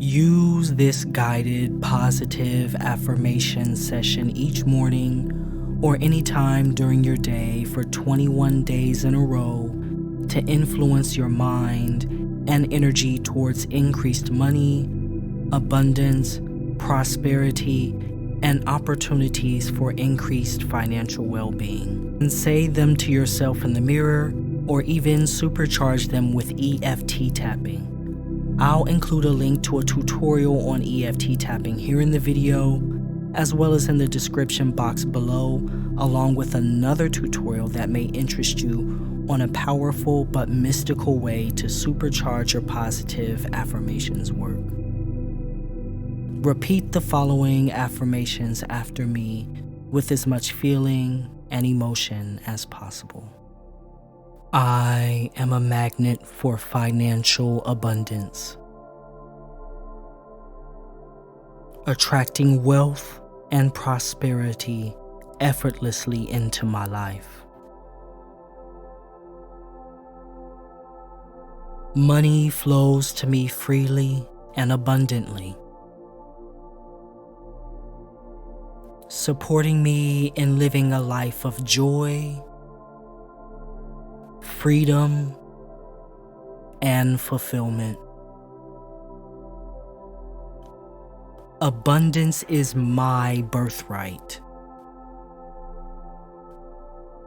Use this guided positive affirmation session each morning or anytime during your day for 21 days in a row to influence your mind and energy towards increased money, abundance, prosperity, and opportunities for increased financial well-being. And say them to yourself in the mirror or even supercharge them with EFT tapping. I'll include a link to a tutorial on EFT tapping here in the video, as well as in the description box below, along with another tutorial that may interest you on a powerful but mystical way to supercharge your positive affirmations work. Repeat the following affirmations after me with as much feeling and emotion as possible. I am a magnet for financial abundance, attracting wealth and prosperity effortlessly into my life. Money flows to me freely and abundantly, supporting me in living a life of joy, freedom, and fulfillment. Abundance is my birthright,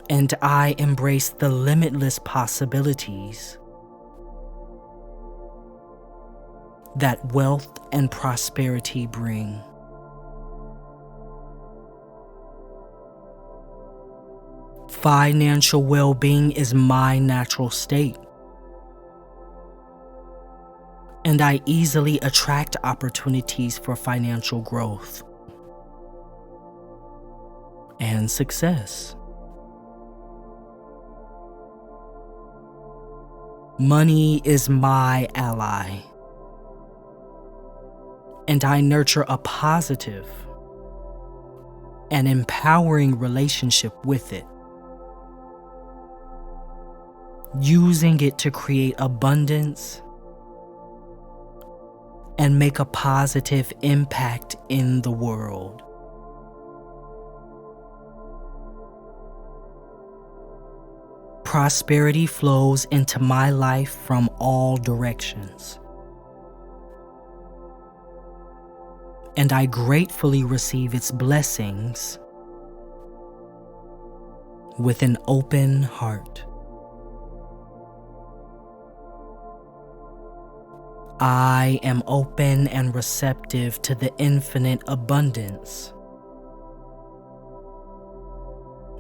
and I embrace the limitless possibilities that wealth and prosperity bring. Financial well-being is my natural state, and I easily attract opportunities for financial growth and success. Money is my ally, and I nurture a positive and empowering relationship with it, using it to create abundance and make a positive impact in the world. Prosperity flows into my life from all directions, and I gratefully receive its blessings with an open heart. I am open and receptive to the infinite abundance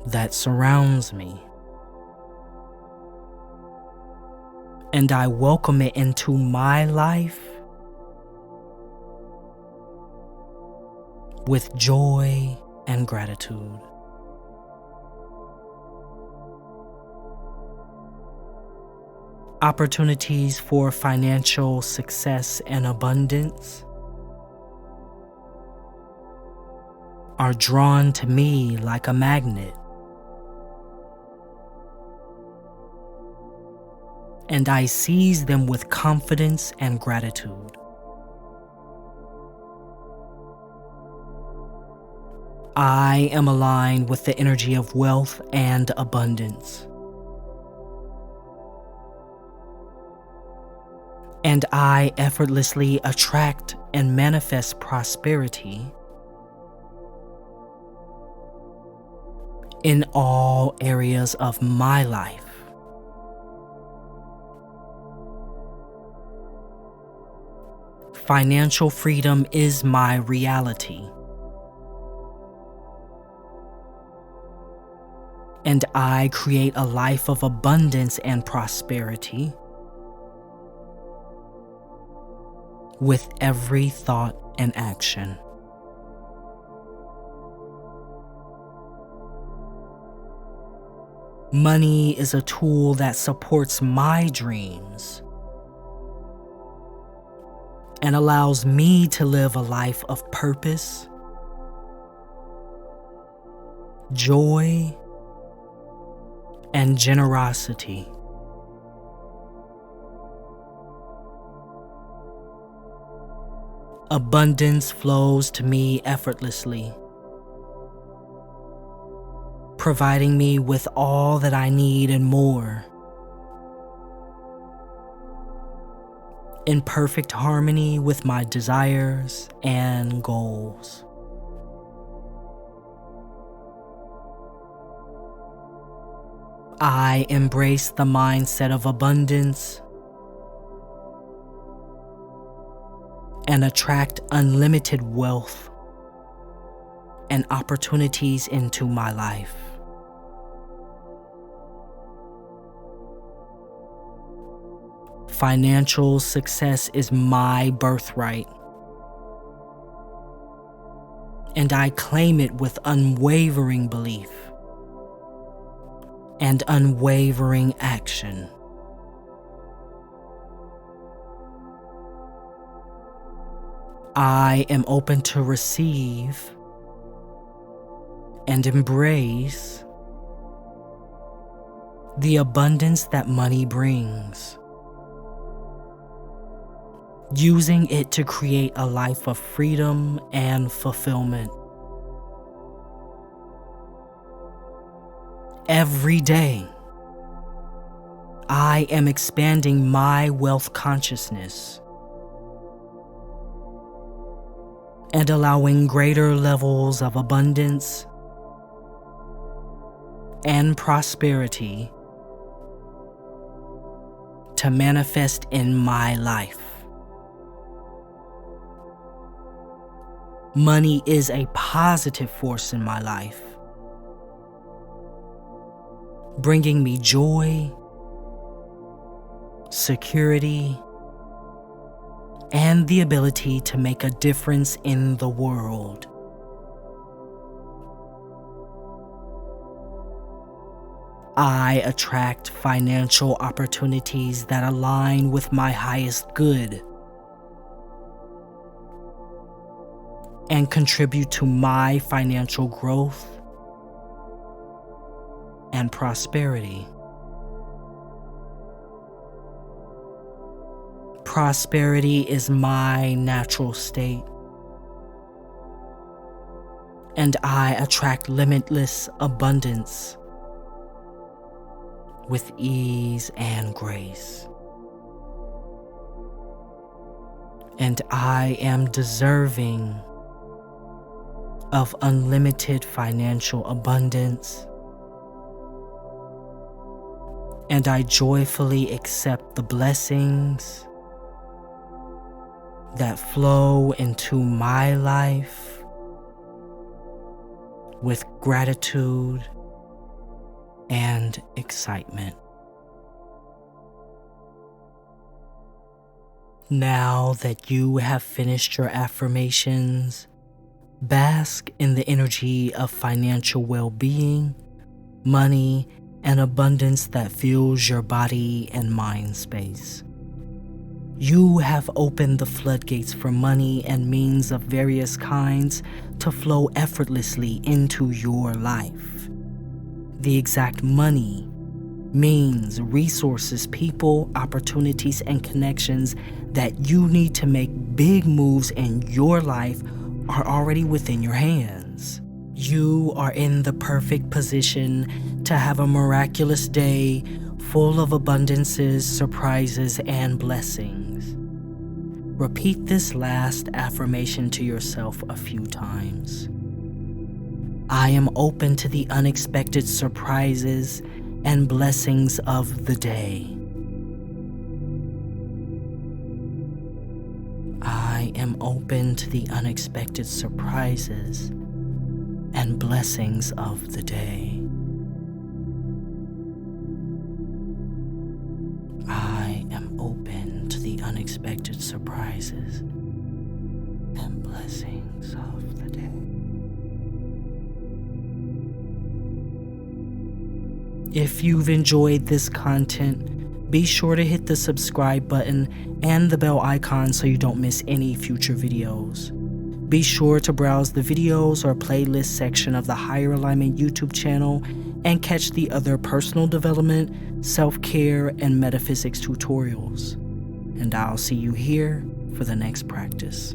that surrounds me, and I welcome it into my life with joy and gratitude. Opportunities for financial success and abundance are drawn to me like a magnet, and I seize them with confidence and gratitude. I am aligned with the energy of wealth and abundance, and I effortlessly attract and manifest prosperity in all areas of my life. Financial freedom is my reality, and I create a life of abundance and prosperity with every thought and action. Money is a tool that supports my dreams and allows me to live a life of purpose, joy, and generosity. Abundance flows to me effortlessly, providing me with all that I need and more, in perfect harmony with my desires and goals. I embrace the mindset of abundance and attract unlimited wealth and opportunities into my life. Financial success is my birthright, and I claim it with unwavering belief and unwavering action. I am open to receive and embrace the abundance that money brings, using it to create a life of freedom and fulfillment. Every day, I am expanding my wealth consciousness and allowing greater levels of abundance and prosperity to manifest in my life. Money is a positive force in my life, bringing me joy, security, and the ability to make a difference in the world. I attract financial opportunities that align with my highest good and contribute to my financial growth and prosperity. Prosperity is my natural state, and I attract limitless abundance with ease and grace. And I am deserving of unlimited financial abundance, and I joyfully accept the blessings that flow into my life with gratitude and excitement. Now that you have finished your affirmations, bask in the energy of financial well-being, money, and abundance that fills your body and mind space. You have opened the floodgates for money and means of various kinds to flow effortlessly into your life. The exact money, means, resources, people, opportunities, and connections that you need to make big moves in your life are already within your hands. You are in the perfect position to have a miraculous day full of abundances, surprises, and blessings. Repeat this last affirmation to yourself a few times. I am open to the unexpected surprises and blessings of the day. I am open to the unexpected surprises and blessings of the day. I am open to the unexpected surprises and blessings of the day. If you've enjoyed this content, be sure to hit the subscribe button and the bell icon so you don't miss any future videos. Be sure to browse the videos or playlist section of the Higher Alignment YouTube channel and catch the other personal development, self-care, and metaphysics tutorials. And I'll see you here for the next practice.